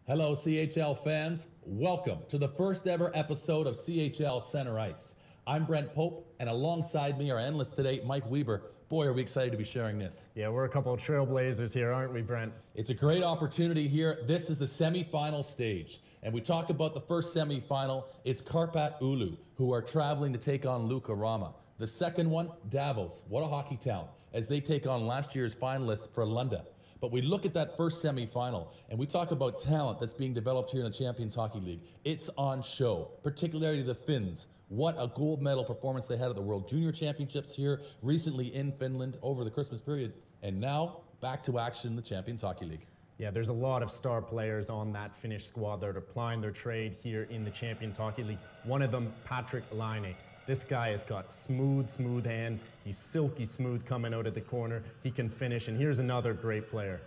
Hello, CHL fans. Welcome to the first ever episode of CHL Center Ice. I'm Brent Pope, and alongside me, our analyst today, Mike Weber. Boy, are we excited to be sharing this. Yeah, we're a couple of trailblazers here, aren't we, Brent? It's a great opportunity here. This is the semifinal stage. And we talk about the first semifinal. It's Karpat Oulu, who are traveling to take on Lukarama. The second one, Davos. What a hockey town, as they take on last year's finalists for Lunda. But we look at that first semifinal, and we talk about talent that's being developed here in the Champions Hockey League. It's on show, particularly the Finns. What a gold medal performance they had at the World Junior Championships here recently in Finland over the Christmas period. And now, back to action in the Champions Hockey League. Yeah, there's a lot of star players on that Finnish squad that are applying their trade here in the Champions Hockey League. One of them, Patrick Laine. This guy has got smooth hands. He's silky smooth coming out of the corner. He can finish, and here's another great player.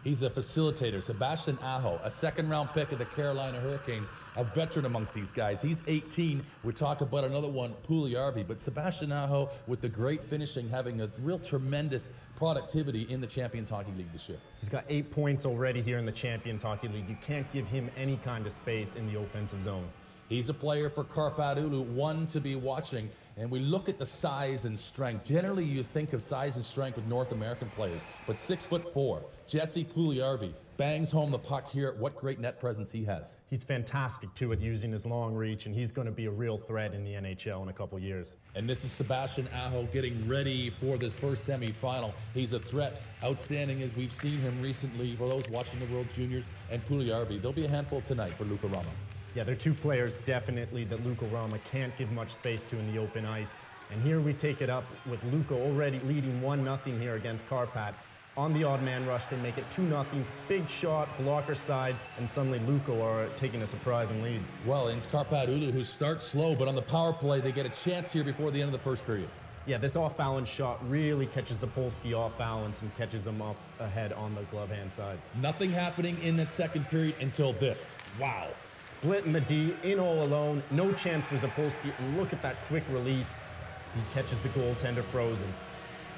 He's a facilitator, Sebastian Aho, a second-round pick of the Carolina Hurricanes, a veteran amongst these guys. He's 18. We talk about another one, Puljujärvi, but Sebastian Aho, with the great finishing, having a real tremendous productivity in the Champions Hockey League this year. He's got 8 points already here in the Champions Hockey League. You can't give him any kind of space in the offensive zone. He's a player for Karpat Oulu, one to be watching. And we look at the size and strength. Generally, you think of size and strength with North American players, but 6'4", Jesse Puljujärvi bangs home the puck here. What great net presence he has. He's fantastic, too, at using his long reach, and he's going to be a real threat in the NHL in a couple years. And this is Sebastian Aho getting ready for this first semifinal. He's a threat, outstanding as we've seen him recently for those watching the World Juniors, and Puljujärvi. There'll be a handful tonight for Lukarama. Yeah, they're two players definitely that Lukarama can't give much space to in the open ice. And here we take it up with Luka already leading 1-0 here against Karpat. On the odd man rush, they make it 2-0. Big shot, blocker side, and suddenly Luka are taking a surprising lead. Well, it's Karpat Oulu who starts slow, but on the power play, they get a chance here before the end of the first period. Yeah, this off-balance shot really catches Zapolsky off balance and catches him up ahead on the glove hand side. Nothing happening in that second period until this. Wow. Splitting the D, in all alone, no chance for Zapolsky, and look at that quick release. He catches the goaltender frozen.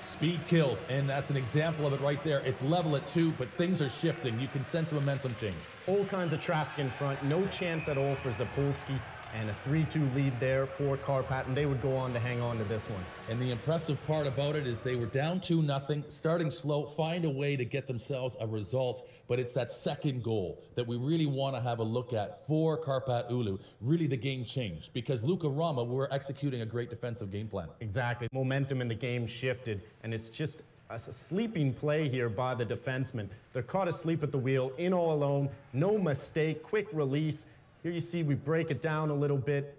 Speed kills, and that's an example of it right there. It's level at 2, but things are shifting. You can sense a momentum change. All kinds of traffic in front, no chance at all for Zapolsky, and a 3-2 lead there for Karpat, and they would go on to hang on to this one. And the impressive part about it is they were down 2-0, starting slow, find a way to get themselves a result, but it's that second goal that we really want to have a look at for Karpat Oulu. Really the game changed, because Lukarama were executing a great defensive game plan. Exactly. Momentum in the game shifted, and it's just a sleeping play here by the defenseman. They're caught asleep at the wheel, in all alone, no mistake, quick release. Here you see we break it down a little bit,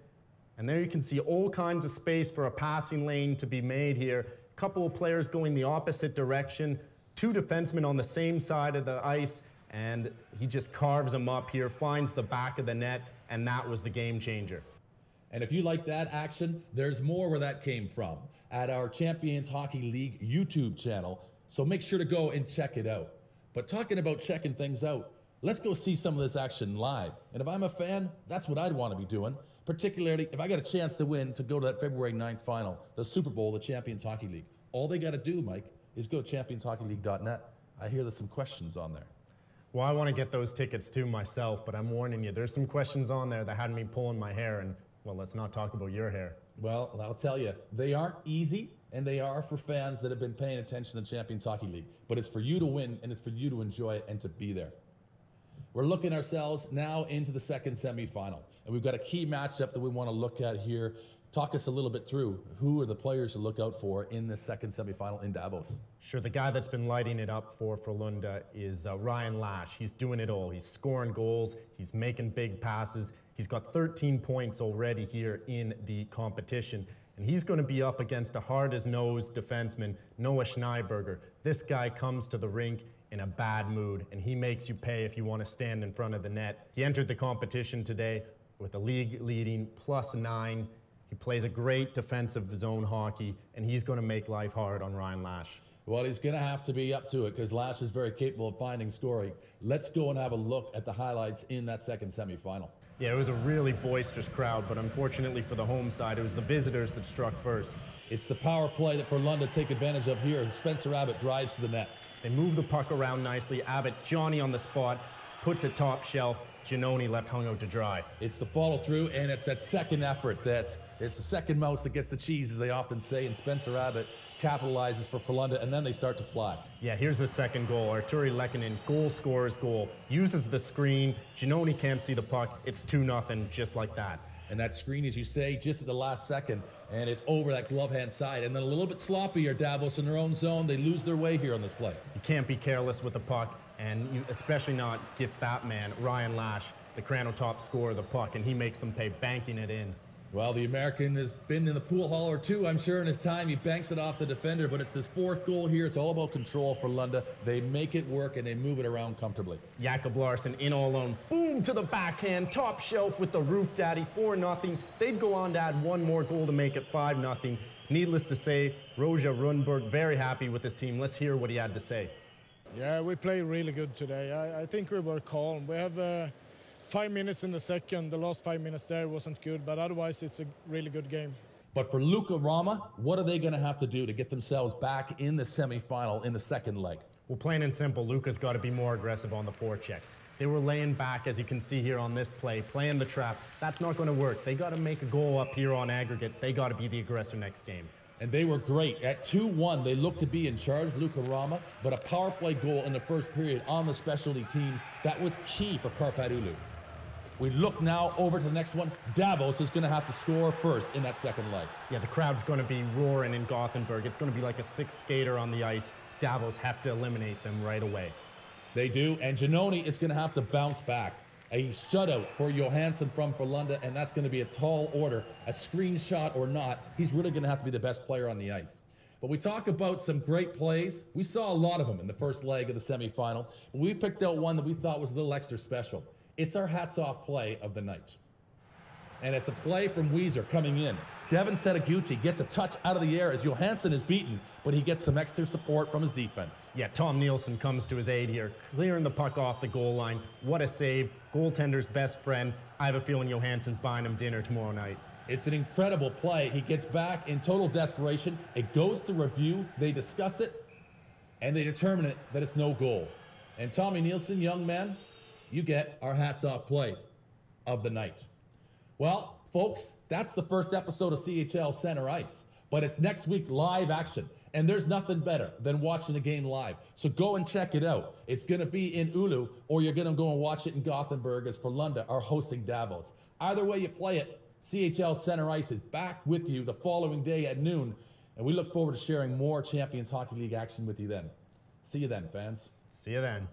and there you can see all kinds of space for a passing lane to be made here. A couple of players going the opposite direction, 2 defensemen on the same side of the ice, and he just carves them up here, finds the back of the net, and that was the game changer. And if you like that action, there's more where that came from at our Champions Hockey League YouTube channel, so make sure to go and check it out. But talking about checking things out, let's go see some of this action live. And if I'm a fan, that's what I'd want to be doing, particularly if I get a chance to win to go to that February 9th final, the Super Bowl, the Champions Hockey League. All they got to do, Mike, is go to championshockeyleague.net. I hear there's some questions on there. Well, I want to get those tickets too myself, but I'm warning you, there's some questions on there that had me pulling my hair, and, well, let's not talk about your hair. Well, I'll tell you, they aren't easy, and they are for fans that have been paying attention to the Champions Hockey League. But it's for you to win, and it's for you to enjoy it and to be there. We're looking ourselves now into the second semifinal, and we've got a key matchup that we want to look at here. Talk us a little bit through who are the players to look out for in this second semifinal in Davos. Sure, the guy that's been lighting it up for Lunda is Ryan Lash. He's doing it all. He's scoring goals. He's making big passes. He's got 13 points already here in the competition. And he's going to be up against a hard-as-nose defenseman, Noah Schneiberger. This guy comes to the rink in a bad mood, and he makes you pay if you want to stand in front of the net. He entered the competition today with a league-leading +9. He plays a great defensive zone hockey, and he's going to make life hard on Ryan Lash. Well, he's going to have to be up to it because Lash is very capable of finding scoring. Let's go and have a look at the highlights in that second semifinal. Yeah, it was a really boisterous crowd, but unfortunately for the home side, it was the visitors that struck first. It's the power play that for Lunda take advantage of here as Spencer Abbott drives to the net. They move the puck around nicely. Abbott, Johnny on the spot, puts it top shelf. Giannone left hung out to dry. It's the follow through, and it's that second effort that it's the second mouse that gets the cheese, as they often say, and Spencer Abbott capitalizes for Frölunda, and then they start to fly. Yeah, here's the second goal. Arturi Lehkonen, goal scorer's goal, uses the screen. Giannone can't see the puck. It's 2-0, just like that. And that screen, as you say, just at the last second, and it's over that glove hand side. And then a little bit sloppier, Davos in their own zone. They lose their way here on this play. You can't be careless with the puck, and you especially not give that man, Ryan Lash, the Crano top scorer, the puck, and he makes them pay, banking it in. Well, the American has been in the pool hall or two, I'm sure, in his time. He banks it off the defender, but it's his fourth goal here. It's all about control for Frölunda. They make it work, and they move it around comfortably. Jakob Larsson in all alone. Boom to the backhand, top shelf with the roof daddy, 4-0. They'd go on to add one more goal to make it 5-0. Needless to say, Roja Rundberg very happy with his team. Let's hear what he had to say. Yeah, we played really good today. I think we were calm. We have 5 minutes in the second. The last 5 minutes there wasn't good, but otherwise it's a really good game. But for Luka Rama, what are they going to have to do to get themselves back in the semifinal in the second leg? Well, plain and simple, Luka's got to be more aggressive on the forecheck. They were laying back, as you can see here on this play, playing the trap. That's not going to work. They got to make a goal up here on aggregate. They got to be the aggressor next game. And they were great. At 2-1, they looked to be in charge, Luka Rama, but a power play goal in the first period on the specialty teams, that was key for Karpat Oulu. We look now over to the next one. Davos is going to have to score first in that second leg. Yeah, the crowd's going to be roaring in Gothenburg. It's going to be like a sixth skater on the ice. Davos have to eliminate them right away. They do, and Giannone is going to have to bounce back. A shutout for Johansson from Frölunda, and that's going to be a tall order. A screenshot or not, he's really going to have to be the best player on the ice. But we talk about some great plays. We saw a lot of them in the first leg of the semifinal. But we picked out one that we thought was a little extra special. It's our hats-off play of the night. And it's a play from Weezer coming in. Devin Setaguchi gets a touch out of the air as Johansson is beaten, but he gets some extra support from his defense. Yeah, Tom Nielsen comes to his aid here, clearing the puck off the goal line. What a save. Goaltender's best friend. I have a feeling Johansson's buying him dinner tomorrow night. It's an incredible play. He gets back in total desperation. It goes to review. They discuss it, and they determine it that it's no goal. And Tommy Nielsen, young man, you get our hats-off play of the night. Well, folks, that's the first episode of CHL Center Ice. But it's next week live action. And there's nothing better than watching a game live. So go and check it out. It's going to be in Oulu, or you're going to go and watch it in Gothenburg as Frölunda are hosting Davos. Either way you play it, CHL Center Ice is back with you the following day at noon. And we look forward to sharing more Champions Hockey League action with you then. See you then, fans. See you then.